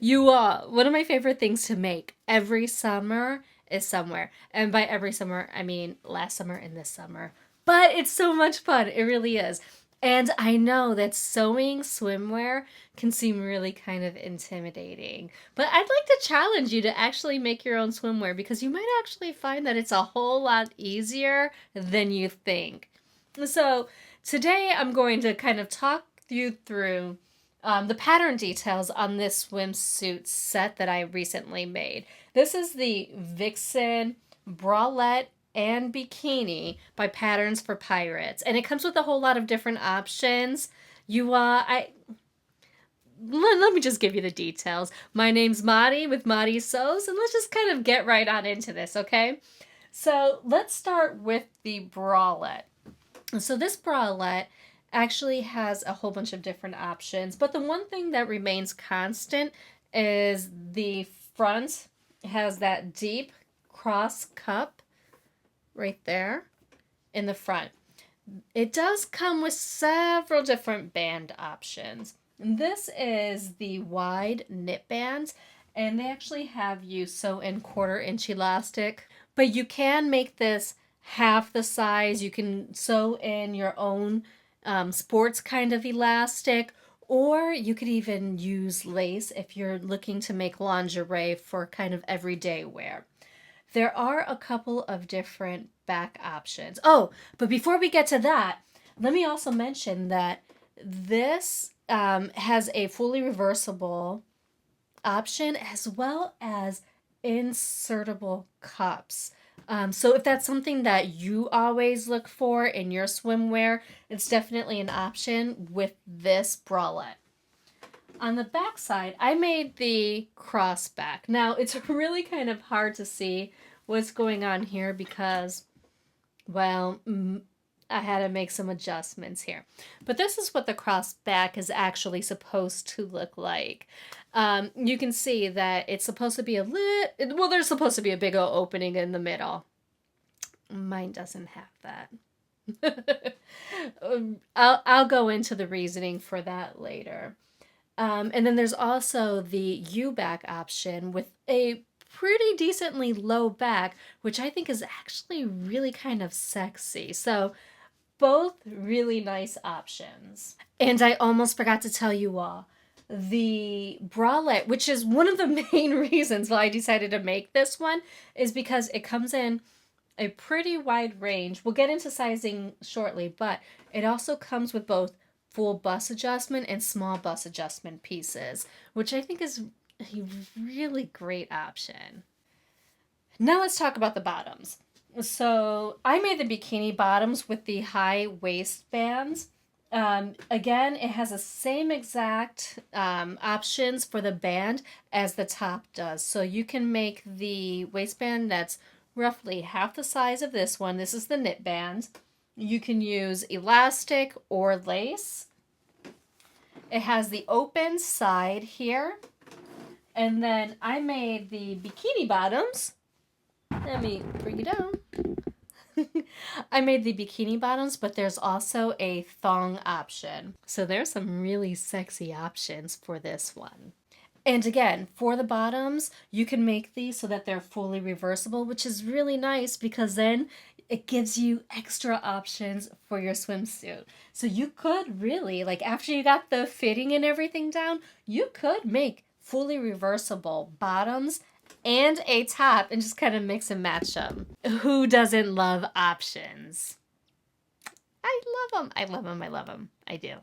One of my favorite things to make every summer is somewhere. And by every summer, I mean last summer and this summer. But it's so much fun. It really is. And I know that sewing swimwear can seem really kind of intimidating. But I'd like to challenge you to actually make your own swimwear because you might actually find that it's a whole lot easier than you think. So today I'm going to kind of talk you through the pattern details on this swimsuit set that I recently made. This is the Vixen Bralette and Bikini by Patterns for Pirates, and it comes with a whole lot of different options. Let me just give you the details. My name's Maddie with Maddie Sews, and let's just kind of get right on into this, okay? So let's start with the bralette. So this bralette actually has a whole bunch of different options, but the one thing that remains constant is the front has that deep cross cup right there in the front. It does come with several different band options. This is the wide knit bands, and they actually have you sew in 1/4 inch elastic, but you can make this half the size. You can sew in your own sports kind of elastic, or you could even use lace if you're looking to make lingerie for kind of everyday wear. There are a couple of different back options. Oh, but before we get to that, let me also mention that this has a fully reversible option as well as insertable cups. So if that's something that you always look for in your swimwear, it's definitely an option with this bralette. On the back side, I made the cross back. Now, it's really kind of hard to see what's going on here because, well, I had to make some adjustments here. But this is what the cross back is actually supposed to look like. You can see that it's supposed to be there's supposed to be a big old opening in the middle. Mine doesn't have that. I'll go into the reasoning for that later. And then there's also the U-back option with a pretty decently low back, which I think is actually really kind of sexy. So both really nice options. And I almost forgot to tell you all, the bralette, which is one of the main reasons why I decided to make this one, is because it comes in a pretty wide range. We'll get into sizing shortly, but it also comes with both full bust adjustment and small bust adjustment pieces, which I think is a really great option. Now let's talk about the bottoms. So I made the bikini bottoms with the high waistbands. Again, it has the same exact options for the band as the top does. So you can make the waistband that's roughly half the size of this one. This is the knit band. You can use elastic or lace. It has the open side here. And then I made the bikini bottoms. Let me bring you down. I made the bikini bottoms, but there's also a thong option. So there's some really sexy options for this one. And again, for the bottoms, you can make these so that they're fully reversible, which is really nice because then it gives you extra options for your swimsuit. So you could really, like after you got the fitting and everything down, you could make fully reversible bottoms and a top and just kind of mix and match them. Who doesn't love options? I love them. I love them. I love them. I do.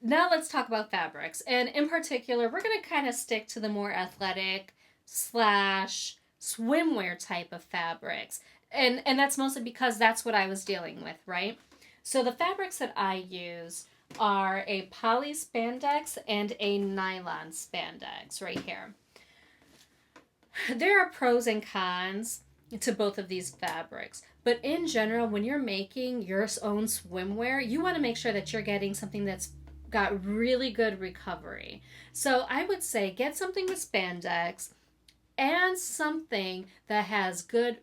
Now let's talk about fabrics. And in particular, we're going to kind of stick to the more athletic slash swimwear type of fabrics. And that's mostly because that's what I was dealing with, right? So the fabrics that I use are a poly spandex and a nylon spandex right here. There are pros and cons to both of these fabrics. But in general, when you're making your own swimwear, you want to make sure that you're getting something that's got really good recovery. So I would say get something with spandex and something that has good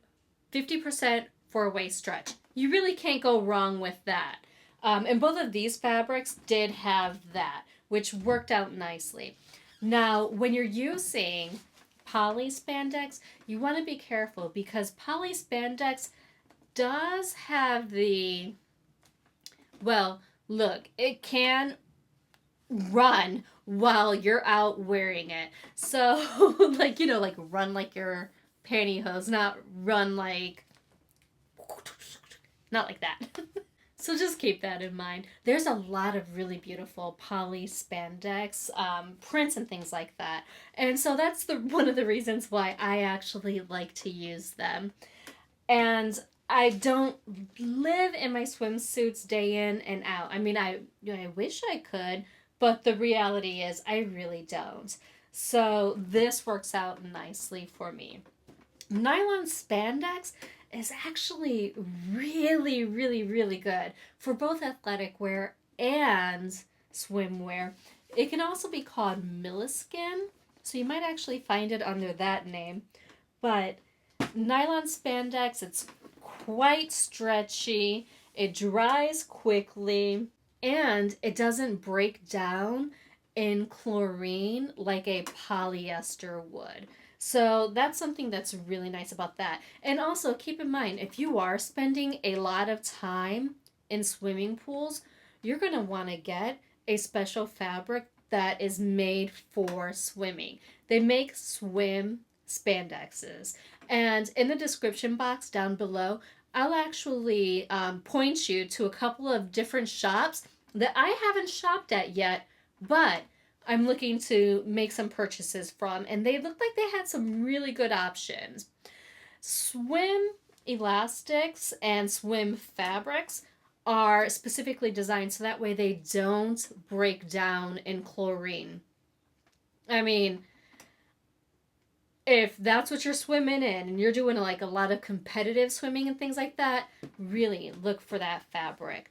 50% four-way stretch. You really can't go wrong with that. And both of these fabrics did have that, which worked out nicely. Now, when you're using poly spandex, you want to be careful because poly spandex does have the, well, look, it can run while you're out wearing it. So, like, like run like your pantyhose, not run like, not like that. So just keep that in mind. There's a lot of really beautiful poly spandex prints and things like that. And so that's one of the reasons why I actually like to use them. And I don't live in my swimsuits day in and out. I mean, I wish I could, but the reality is I really don't. So this works out nicely for me. Nylon spandex is actually really, really, really good for both athletic wear and swimwear. It can also be called Milliskin, so you might actually find it under that name. But nylon spandex, it's quite stretchy, it dries quickly, and it doesn't break down in chlorine like a polyester would. So that's something that's really nice about that. And also keep in mind, if you are spending a lot of time in swimming pools, you're going to want to get a special fabric that is made for swimming. They make swim spandexes. And in the description box down below, I'll actually point you to a couple of different shops that I haven't shopped at yet, but I'm looking to make some purchases from, and they looked like they had some really good options. Swim elastics and swim fabrics are specifically designed so that way they don't break down in chlorine. I mean, if that's what you're swimming in and you're doing like a lot of competitive swimming and things like that, really look for that fabric.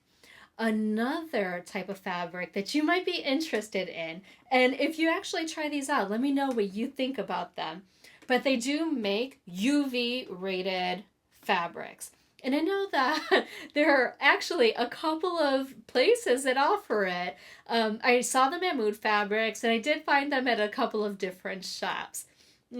Another type of fabric that you might be interested in, and if you actually try these out, let me know what you think about them. But they do make UV rated fabrics. And I know that there are actually a couple of places that offer it. I saw them at Mood Fabrics, and I did find them at a couple of different shops.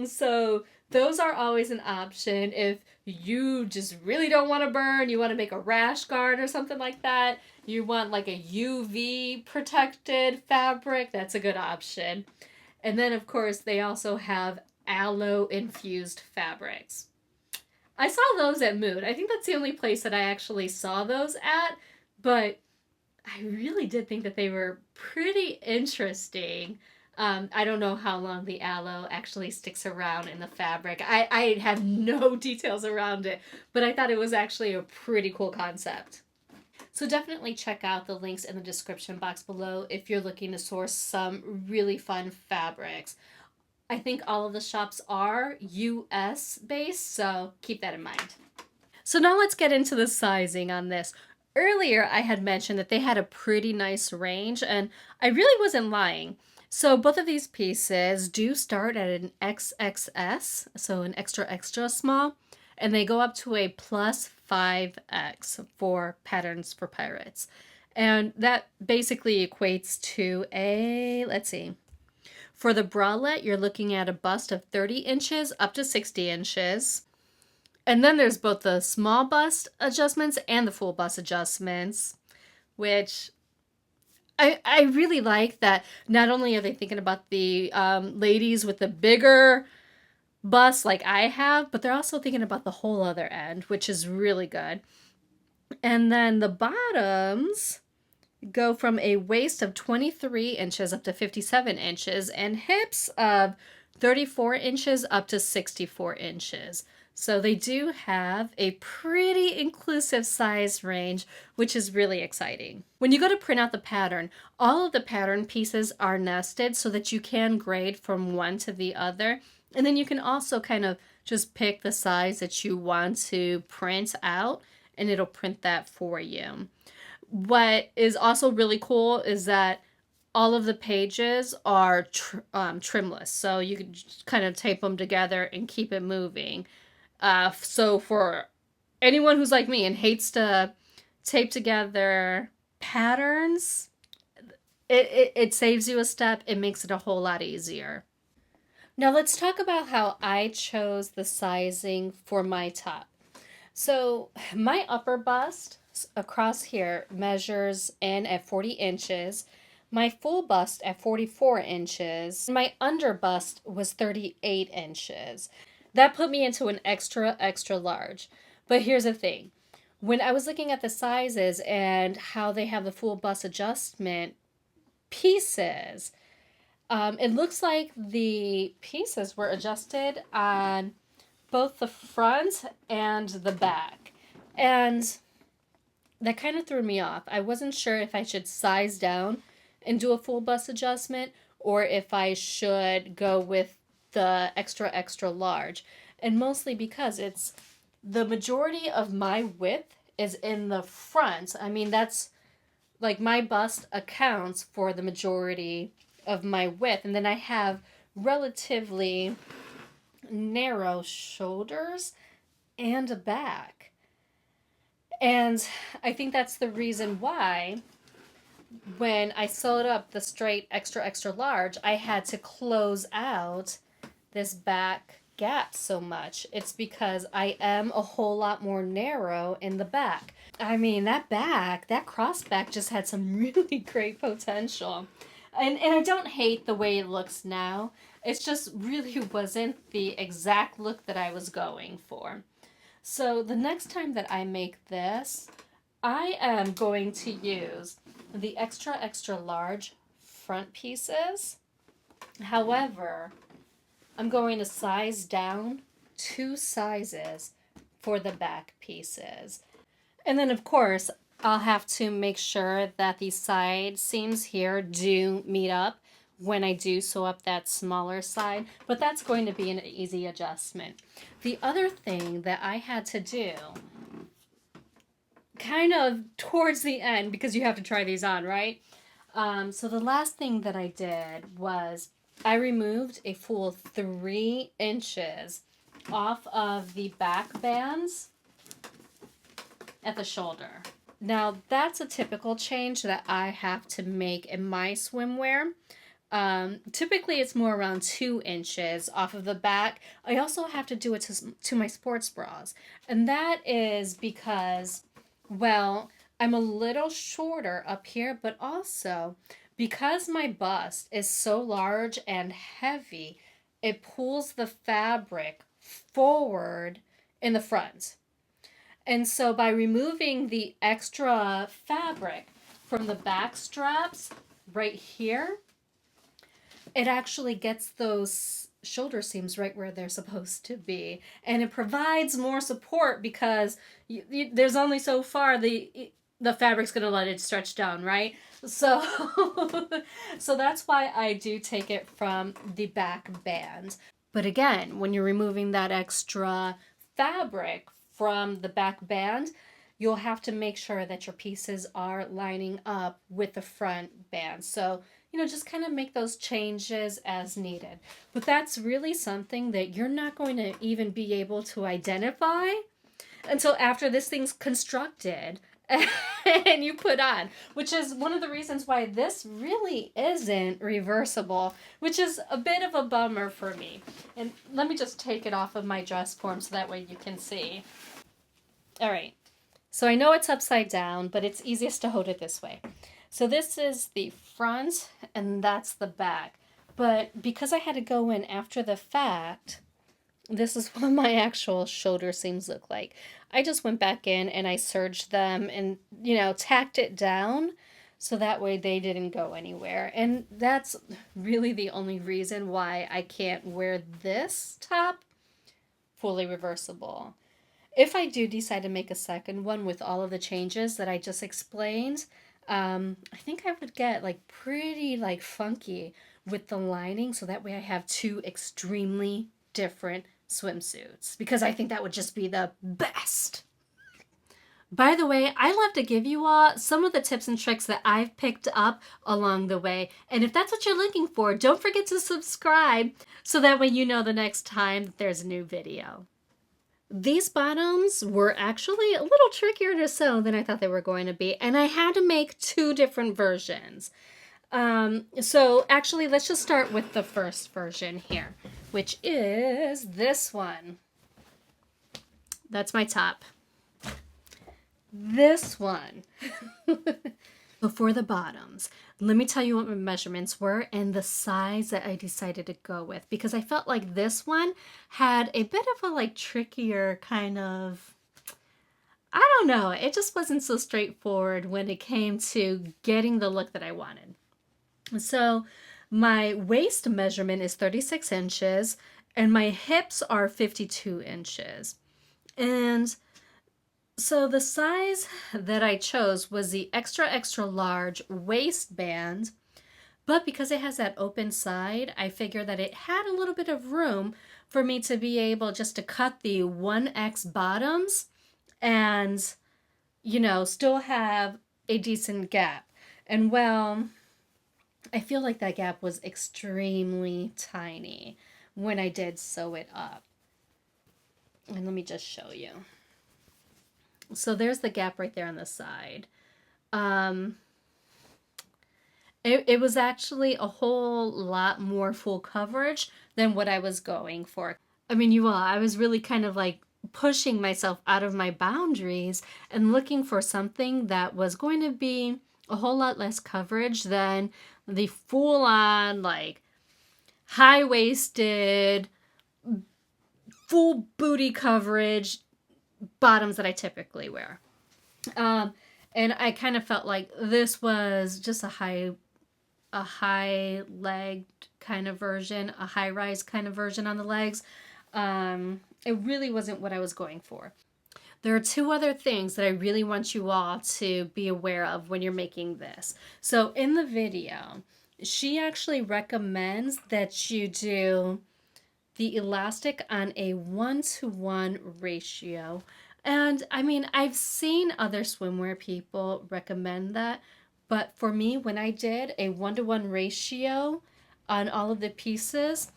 So those are always an option if you just really don't want to burn, you want to make a rash guard or something like that, you want like a UV protected fabric, that's a good option. And then of course they also have aloe infused fabrics. I saw those at Mood. I think that's the only place that I actually saw those at, but I really did think that they were pretty interesting. I don't know how long the aloe actually sticks around in the fabric. I have no details around it, but I thought it was actually a pretty cool concept. So definitely check out the links in the description box below if you're looking to source some really fun fabrics. I think all of the shops are US based, so keep that in mind. So now let's get into the sizing on this. Earlier I had mentioned that they had a pretty nice range, and I really wasn't lying. So both of these pieces do start at an XXS, so an extra extra small, and they go up to a plus 5X for Patterns for Pirates. And that basically equates to a, let's see, for the bralette, you're looking at a bust of 30 inches up to 60 inches. And then there's both the small bust adjustments and the full bust adjustments, which I really like that not only are they thinking about the ladies with the bigger bust like I have, but they're also thinking about the whole other end, which is really good. And then the bottoms go from a waist of 23 inches up to 57 inches and hips of 34 inches up to 64 inches. So they do have a pretty inclusive size range, which is really exciting. When you go to print out the pattern, all of the pattern pieces are nested so that you can grade from one to the other. And then you can also kind of just pick the size that you want to print out, and it'll print that for you. What is also really cool is that all of the pages are trimless, so you can just kind of tape them together and keep it moving. So for anyone who's like me and hates to tape together patterns, it saves you a step. It makes it a whole lot easier. Now let's talk about how I chose the sizing for my top. So my upper bust across here measures in at 40 inches. My full bust at 44 inches. My under bust was 38 inches. That put me into an extra, extra large. But here's the thing. When I was looking at the sizes and how they have the full bust adjustment pieces, it looks like the pieces were adjusted on both the front and the back. And that kind of threw me off. I wasn't sure if I should size down and do a full bust adjustment or if I should go with the extra, extra large. And mostly because it's the majority of my width is in the front. I mean, that's like my bust accounts for the majority of my width. And then I have relatively narrow shoulders and a back. And I think that's the reason why when I sewed up the straight extra extra large, I had to close out this back gap so much. It's because I am a whole lot more narrow in the back. I mean, that back, that cross back just had some really great potential. And I don't hate the way it looks now. It's just really wasn't the exact look that I was going for. So the next time that I make this, I am going to use the extra extra large front pieces. However, I'm going to size down 2 sizes for the back pieces. And then of course, I'll have to make sure that the side seams here do meet up when I do sew up that smaller side, but that's going to be an easy adjustment. The other thing that I had to do kind of towards the end, because you have to try these on, right? So the last thing that I did was I removed a full 3 inches off of the back bands at the shoulder. Now that's a typical change that I have to make in my swimwear. Typically it's more around 2 inches off of the back. I also have to do it to my sports bras. And that is because, well, I'm a little shorter up here, but also because my bust is so large and heavy, it pulls the fabric forward in the front. And so by removing the extra fabric from the back straps right here, it actually gets those shoulder seams right where they're supposed to be. And it provides more support because there's only so far the fabric's going to let it stretch down, right? So, so that's why I do take it from the back band. But again, when you're removing that extra fabric from the back band, you'll have to make sure that your pieces are lining up with the front band. So, just kind of make those changes as needed. But that's really something that you're not going to even be able to identify until after this thing's constructed and you put on, which is one of the reasons why this really isn't reversible, which is a bit of a bummer for me. And let me just take it off of my dress form so that way you can see. All right, so I know it's upside down, but it's easiest to hold it this way. So this is the front and that's the back. But because I had to go in after the fact, this is what my actual shoulder seams look like. I just went back in and I serged them and, tacked it down so that way they didn't go anywhere. And that's really the only reason why I can't wear this top fully reversible. If I do decide to make a second one with all of the changes that I just explained, I think I would get pretty funky with the lining so that way I have 2 extremely different swimsuits because I think that would just be the best. By the way, I love to give you all some of the tips and tricks that I've picked up along the way. And if that's what you're looking for, don't forget to subscribe so that way you know the next time that there's a new video. These bottoms were actually a little trickier to sew than I thought they were going to be, and I had to make 2 different versions. So actually, let's just start with the first version here, which is this one. That's my top. This one. Before the bottoms, let me tell you what my measurements were and the size that I decided to go with, because I felt like this one had a bit of a like trickier kind of, I don't know, it just wasn't so straightforward when it came to getting the look that I wanted. So my waist measurement is 36 inches and my hips are 52 inches. And so the size that I chose was the extra, extra large waistband, but because it has that open side, I figured that it had a little bit of room for me to be able just to cut the 1X bottoms and, you know, still have a decent gap. And well, I feel like that gap was extremely tiny when I did sew it up. And let me just show you. So there's the gap right there on the side. It was actually a whole lot more full coverage than what I was going for. I mean, I was really kind of like pushing myself out of my boundaries and looking for something that was going to be a whole lot less coverage than the full-on, like, high-waisted, full booty coverage bottoms that I typically wear. And I kind of felt like this was just a high-legged kind of version, a high-rise kind of version on the legs. It really wasn't what I was going for. There are two other things that I really want you all to be aware of when you're making this. So in the video, she actually recommends that you do the elastic on a 1-to-1 ratio. And I mean, I've seen other swimwear people recommend that, but for me, when I did a 1-to-1 ratio on all of the pieces,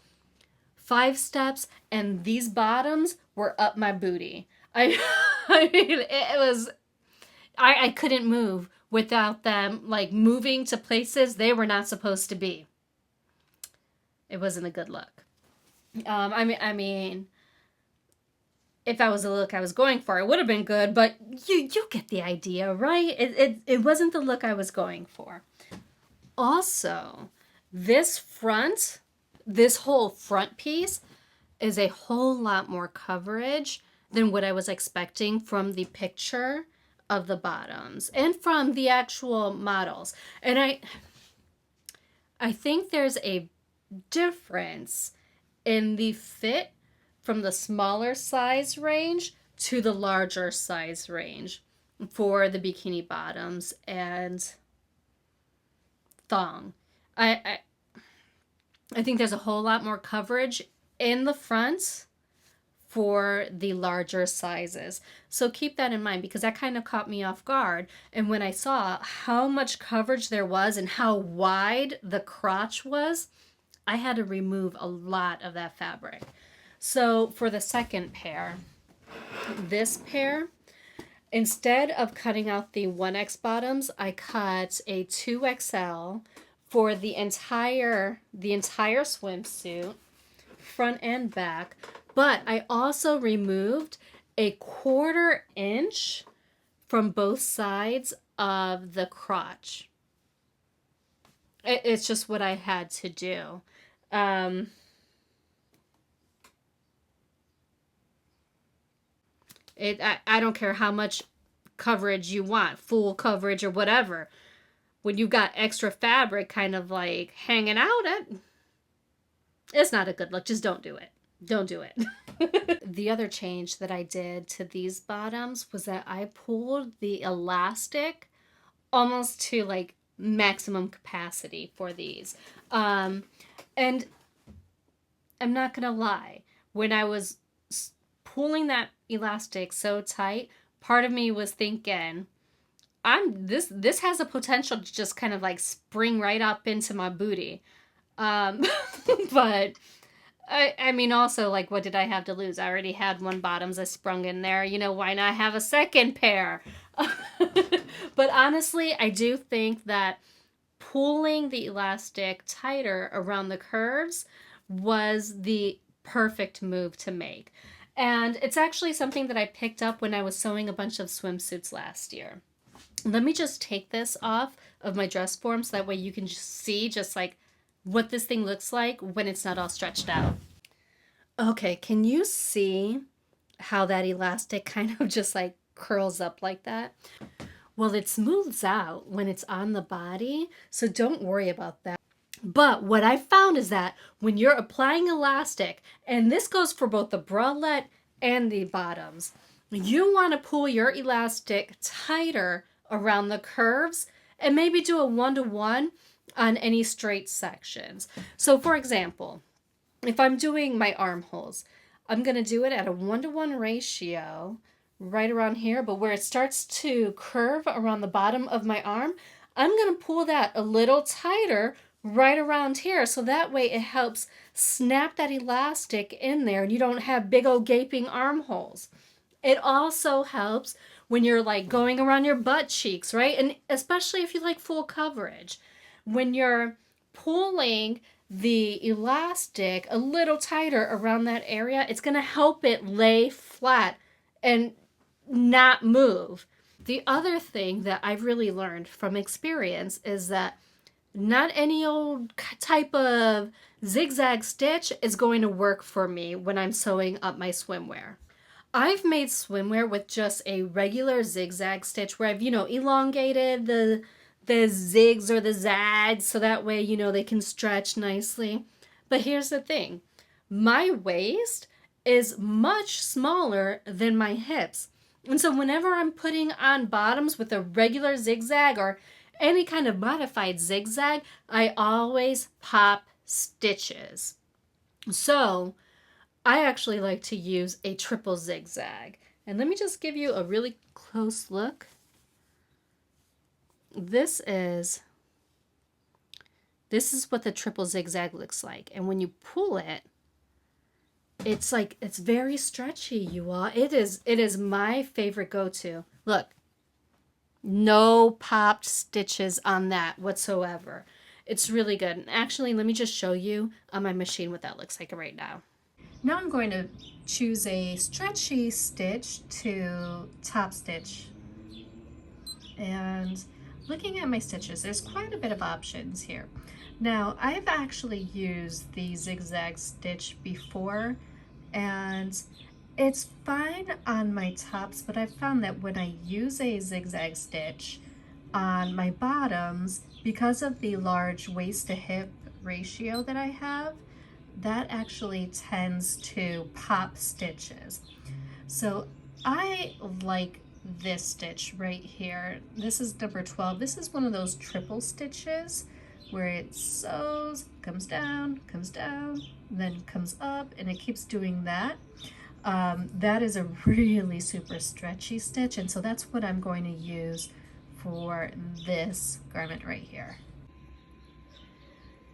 5 steps, and these bottoms were up my booty. I mean, it was, I couldn't move without them like moving to places they were not supposed to be. It wasn't a good look. I mean, if that was the look I was going for, it would have been good, but you get the idea, right? It wasn't the look I was going for. Also, this whole front piece is a whole lot more coverage than what I was expecting from the picture of the bottoms and from the actual models. And I think there's a difference in the fit from the smaller size range to the larger size range for the bikini bottoms and thong. I think there's a whole lot more coverage in the front for the larger sizes. So keep that in mind, because that kind of caught me off guard. And when I saw how much coverage there was and how wide the crotch was, I had to remove a lot of that fabric. So for the second pair, this pair, instead of cutting out the 1X bottoms, I cut a 2XL for the entire swimsuit, front and back. But I also removed a 1/4 inch from both sides of the crotch. It's just what I had to do. I don't care how much coverage you want, full coverage or whatever. When you've got extra fabric kind of like hanging out, it's not a good look. Just don't do it. Don't do it. The other change that I did to these bottoms was that I pulled the elastic almost to like maximum capacity for these. And I'm not gonna lie, when I was pulling that elastic so tight, part of me was thinking, this has a potential to just kind of like spring right up into my booty. But I mean, also, like, what did I have to lose? I already had one bottoms I sprung in there. You know, why not have a second pair? But honestly, I do think that pulling the elastic tighter around the curves was the perfect move to make. And it's actually something that I picked up when I was sewing a bunch of swimsuits last year. Let me just take this off of my dress form so that way you can just see just like what this thing looks like when it's not all stretched out. Okay, can you see how that elastic kind of just like curls up like that? Well, it smooths out when it's on the body, so don't worry about that. But what I found is that when you're applying elastic, and this goes for both the bralette and the bottoms, you want to pull your elastic tighter around the curves and maybe do a 1-to-1 on any straight sections. So for example, if I'm doing my armholes, I'm going to do it at a 1-to-1 ratio right around here, but where it starts to curve around the bottom of my arm, I'm going to pull that a little tighter right around here, so that way it helps snap that elastic in there and you don't have big old gaping armholes. It also helps when you're like going around your butt cheeks, right? And especially if you like full coverage. When you're pulling the elastic a little tighter around that area, it's going to help it lay flat and not move. The other thing that I've really learned from experience is that not any old type of zigzag stitch is going to work for me when I'm sewing up my swimwear. I've made swimwear with just a regular zigzag stitch where I've, elongated the zigs or the zags so that way, they can stretch nicely. But here's the thing. My waist is much smaller than my hips. And so whenever I'm putting on bottoms with a regular zigzag or any kind of modified zigzag, I always pop stitches. So I actually like to use a triple zigzag. And let me just give you a really close look. This is what the triple zigzag looks like. And when you pull it, it's very stretchy, you all. It is my favorite go-to. Look, no popped stitches on that whatsoever. It's really good. And actually, let me just show you on my machine what that looks like right now. Now I'm going to choose a stretchy stitch to top stitch. And looking at my stitches, there's quite a bit of options here. Now, I've actually used the zigzag stitch before, and it's fine on my tops, but I've found that when I use a zigzag stitch on my bottoms, because of the large waist to hip ratio that I have, that actually tends to pop stitches. So I like this stitch right here. This is number 12. This is one of those triple stitches where it sews, comes down, then comes up, and it keeps doing that. That is a really super stretchy stitch, and so that's what I'm going to use for this garment right here.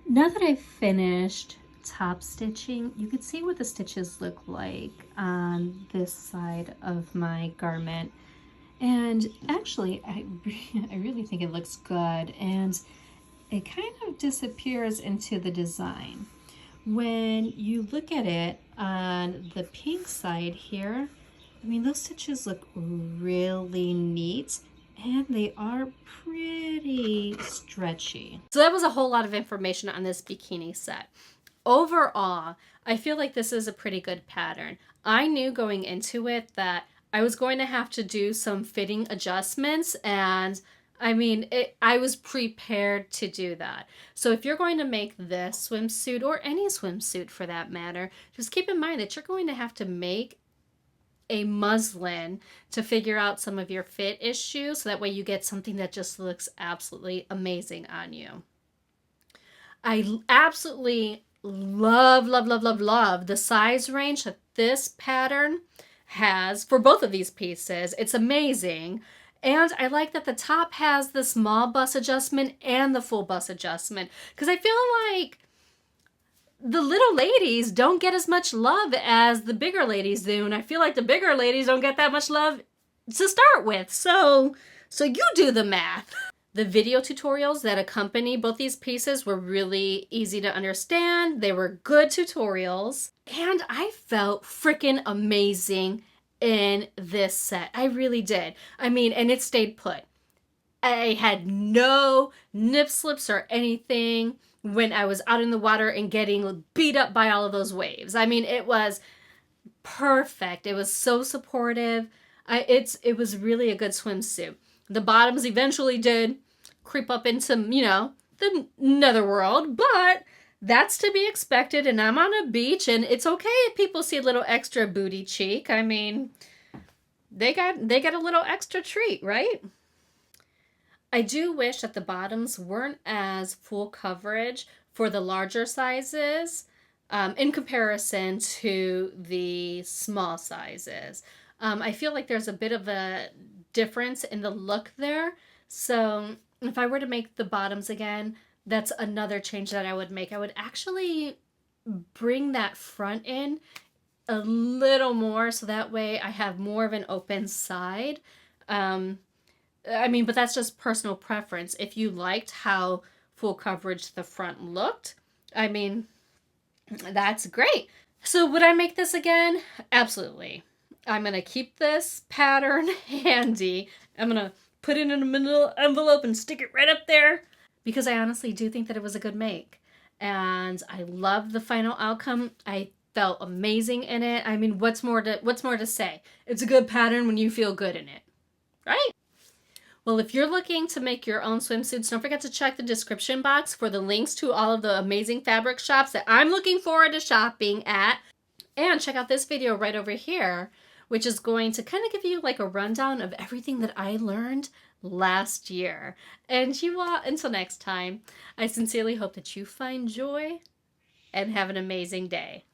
Now that I've finished top stitching, you can see what the stitches look like on this side of my garment. And actually, I really think it looks good, and it kind of disappears into the design. When you look at it on the pink side here, I mean, those stitches look really neat, and they are pretty stretchy. So that was a whole lot of information on this bikini set. Overall, I feel like this is a pretty good pattern. I knew going into it that I was going to have to do some fitting adjustments, and I mean, I was prepared to do that. So if you're going to make this swimsuit, or any swimsuit for that matter, just keep in mind that you're going to have to make a muslin to figure out some of your fit issues, so that way you get something that just looks absolutely amazing on you. I absolutely love the size range that this pattern has for both of these pieces. It's amazing. And I like that the top has the small bust adjustment and the full bust adjustment, because I feel like the little ladies don't get as much love as the bigger ladies do, and I feel like the bigger ladies don't get that much love to start with. So you do the math. The video tutorials that accompany both these pieces were really easy to understand. They were good tutorials. And I felt freaking amazing in this set. I really did. I mean, and it stayed put. I had no nip slips or anything when I was out in the water and getting beat up by all of those waves. I mean, it was perfect. It was so supportive. It was really a good swimsuit. The bottoms eventually did creep up into, the netherworld, but that's to be expected, and I'm on a beach, and it's okay if people see a little extra booty cheek. I mean, they got a little extra treat, right? I do wish that the bottoms weren't as full coverage for the larger sizes in comparison to the small sizes. I feel like there's a bit of a difference in the look there. So if I were to make the bottoms again, that's another change that I would make. I would actually bring that front in a little more so that way I have more of an open side. But that's just personal preference. If you liked how full coverage the front looked, that's great. So would I make this again? Absolutely. I'm going to keep this pattern handy. I'm going to put it in a little envelope and stick it right up there because I honestly do think that it was a good make. And I love the final outcome. I felt amazing in it. I mean, what's more to say? It's a good pattern when you feel good in it, right? Well, if you're looking to make your own swimsuits, don't forget to check the description box for the links to all of the amazing fabric shops that I'm looking forward to shopping at. And check out this video right over here, which is going to kind of give you like a rundown of everything that I learned last year. And you all, until next time, I sincerely hope that you find joy and have an amazing day.